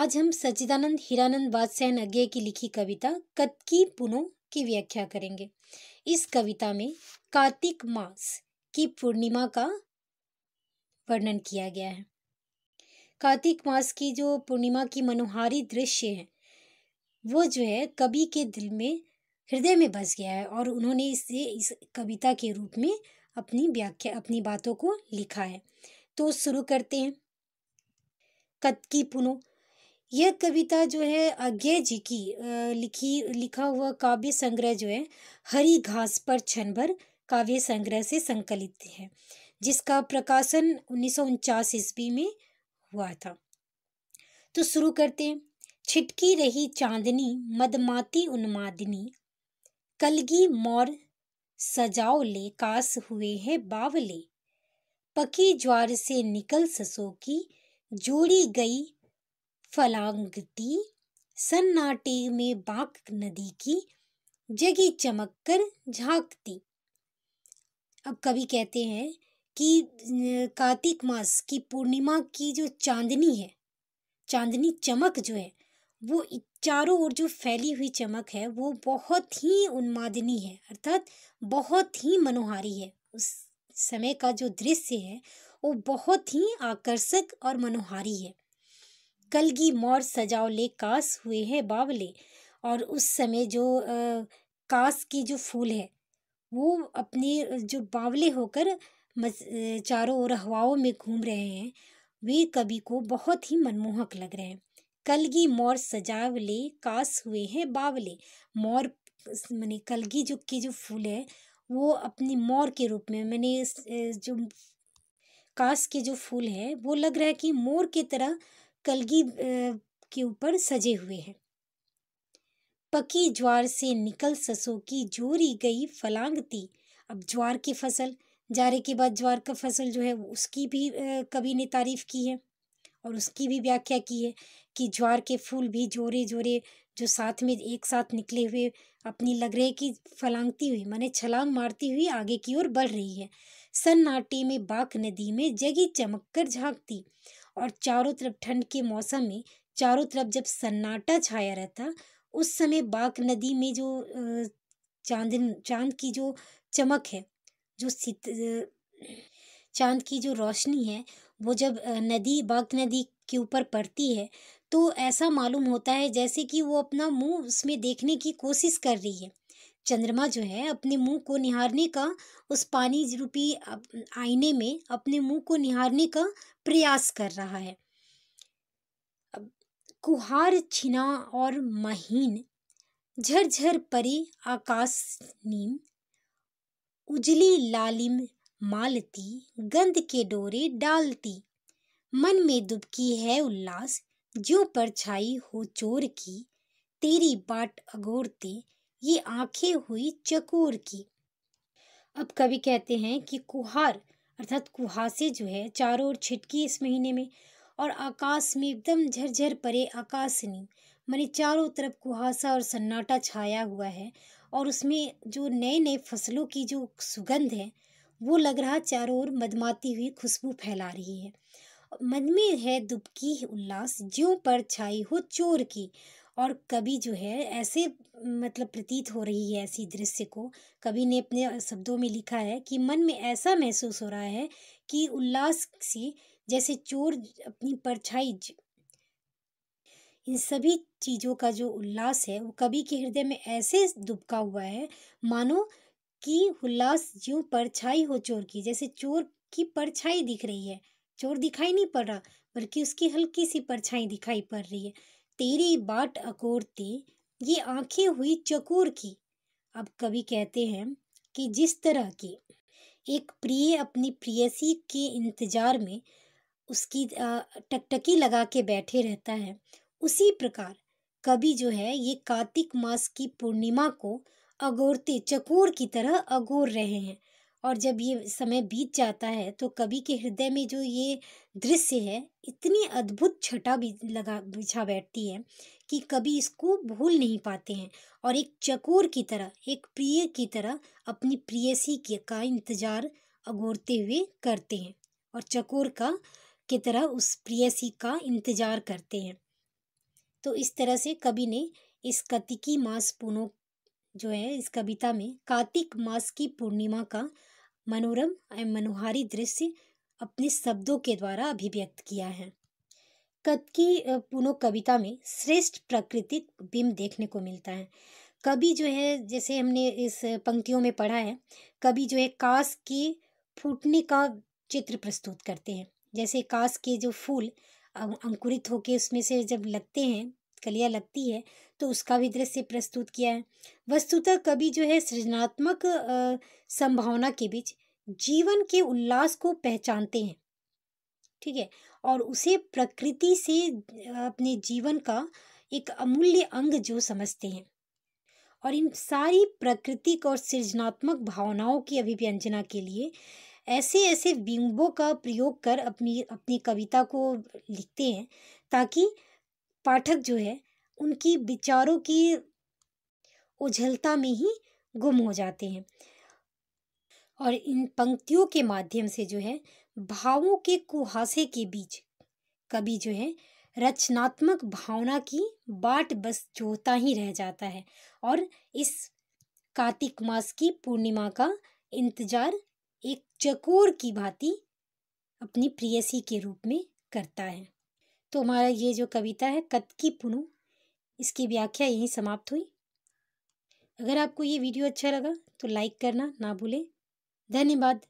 आज हम सच्चिदानंद हीरानंद बादशाह अज्ञे की लिखी कविता कतकी पुनो की व्याख्या करेंगे। इस कविता में कार्तिक मास की पूर्णिमा का वर्णन किया गया है। कार्तिक मास की जो पूर्णिमा की मनोहारी दृश्य है वो जो है कवि के दिल में हृदय में बस गया है और उन्होंने इसे इस कविता के रूप में अपनी व्याख्या अपनी बातों को लिखा है। तो शुरू करते हैं। कतकी पुनो, यह कविता जो है अज्ञे जी की लिखा हुआ काव्य संग्रह जो है हरी घास पर क्षण भर काव्य संग्रह से संकलित है, जिसका प्रकाशन 1949 ईस्वी में हुआ था। तो शुरू करते हैं। छिटकी रही चांदनी मदमाती उन्मादिनी, कलगी मोर सजाओ ले कास हुए है बावले, पकी ज्वार से निकल ससो की जोड़ी गई फलांगती, सन्नाटे में बांक नदी की जगी चमक कर झांकती। अब कवि कहते हैं कि कार्तिक मास की पूर्णिमा की जो चांदनी है, चांदनी चमक जो है वो चारों ओर जो फैली हुई चमक है वो बहुत ही उन्मादिनी है, अर्थात बहुत ही मनोहारी है। उस समय का जो दृश्य है वो बहुत ही आकर्षक और मनोहारी है। कलगी मोर सजाओ ले कास हुए हैं बावले, और उस समय जो कास की जो फूल है वो अपने जो बावले होकर चारों ओर हवाओं में घूम रहे हैं, वे कवि को बहुत ही मनमोहक लग रहे हैं। कलगी मोर सजावले कास हुए हैं बावले, मोर माने कलगी जो की जो फूल है वो अपनी मोर के रूप में मैंने जो कास के जो फूल है वो लग रहा है कि मोर की तरह कलगी के ऊपर सजे हुए हैं। पकी ज्वार से निकल ससो की जोरी गई फलांगती, अब ज्वार की फसल, जारे के बाद ज्वार का फसल जो है उसकी भी कवि ने तारीफ की है और उसकी भी व्याख्या की है कि ज्वार के फूल भी जोरे जोरे जो साथ में एक साथ निकले हुए अपनी लग रहे कि फलांगती हुई माने छलांग मारती हुई आगे की ओर बढ़ रही है। सन्नाटे में बाक नदी में जगी चमक कर झांकती, और चारों तरफ ठंड के मौसम में चारों तरफ जब सन्नाटा छाया रहता उस समय बाक नदी में जो चांद की जो चमक है, जो चांद की जो रोशनी है वो जब बाक नदी के ऊपर पड़ती है तो ऐसा मालूम होता है जैसे कि वो अपना मुंह उसमें देखने की कोशिश कर रही है। चंद्रमा जो है अपने मुंह को निहारने का, उस पानी रूपी आईने में अपने मुंह को निहारने का प्रयास कर रहा है। अब कुहार छिना और महीन झरझर परे आकाश नीम, उजली लालिम मालती गंध के डोरे डालती, मन में दुबकी है उल्लास ज्यों परछाई हो चोर की, तेरी बाट अगोरते ये आंखें हुई चकोर की। अब कवि कहते हैं कि कुहार अर्थात कुहासे जो है चारों ओर छिटकी इस महीने में, और आकाश में एकदम झरझर परे आकाशनी माने चारों तरफ कुहासा और सन्नाटा छाया हुआ है, और उसमें जो नए नए फसलों की जो सुगंध है वो लग रहा चारों ओर मदमाती हुई खुशबू फैला रही है। मन में है दुबकी उल्लास ज्यों पर छाई हो चोर की, और कवि जो है ऐसे मतलब प्रतीत हो रही है ऐसी दृश्य को, कवि ने अपने शब्दों में लिखा है कि मन में ऐसा महसूस हो रहा है कि उल्लास से जैसे चोर अपनी परछाई, इन सभी चीजों का जो उल्लास है वो कवि के हृदय में ऐसे दुबका हुआ है मानो कि उल्लास ज्यों परछाई हो चोर की, जैसे चोर की परछाई दिख रही है, चोर दिखाई नहीं पड़ रहा बल्कि उसकी हल्की सी परछाई दिखाई पड़ रही है। तेरी बाट अकोरते ये आंखें हुई चकोर की। अब कवि कहते हैं कि जिस तरह की एक प्रिय अपनी प्रियसी के इंतजार में उसकी टकटकी लगा के बैठे रहता है, उसी प्रकार कवि जो है ये कार्तिक मास की पूर्णिमा को अगोरते चकोर की तरह अगोर रहे हैं। और जब ये समय बीत जाता है तो कवि के हृदय में जो ये दृश्य है इतनी अद्भुत छटा भी लगा बिछा बैठती है कि कवि इसको भूल नहीं पाते हैं, और एक चकोर की तरह एक प्रिय की तरह अपनी प्रियसी का इंतजार अगोरते हुए करते हैं और चकोर का की तरह उस प्रेयसी का इंतजार करते हैं। तो इस तरह से कवि ने इस कार्तिकी मास पुनो जो है इस कविता में कार्तिक मास की पूर्णिमा का मनोरम एवं मनोहारी दृश्य अपने शब्दों के द्वारा अभिव्यक्त किया है। कार्तिकी पुनो कविता में श्रेष्ठ प्राकृतिक बिंब देखने को मिलता है। कवि जो है, जैसे हमने इस पंक्तियों में पढ़ा है, कवि जो है काश के फूटने का चित्र प्रस्तुत करते हैं। जैसे काश के जो फूल अंकुरित होके उसमें से जब लगते हैं, कलियां लगती है, तो उसका भी दृश्य प्रस्तुत किया है। वस्तुतः कवि जो है सृजनात्मक संभावना के बीच जीवन के उल्लास को पहचानते हैं, ठीक है, और उसे प्रकृति से अपने जीवन का एक अमूल्य अंग जो समझते हैं, और इन सारी प्राकृतिक और सृजनात्मक भावनाओं की अभिव्यंजना के लिए ऐसे ऐसे बिंबों का प्रयोग कर अपनी अपनी कविता को लिखते हैं, ताकि पाठक जो है उनकी विचारों की उछलता में ही गुम हो जाते हैं। और इन पंक्तियों के माध्यम से जो है भावों के कुहासे के बीच कवि जो है रचनात्मक भावना की बाट बस जोता ही रह जाता है, और इस कार्तिक मास की पूर्णिमा का इंतजार एक चकोर की भांति अपनी प्रेयसी के रूप में करता है। तो हमारा ये जो कविता है कार्तिकी पुनो, इसकी व्याख्या यहीं समाप्त हुई। अगर आपको ये वीडियो अच्छा लगा तो लाइक करना ना भूलें। धन्यवाद।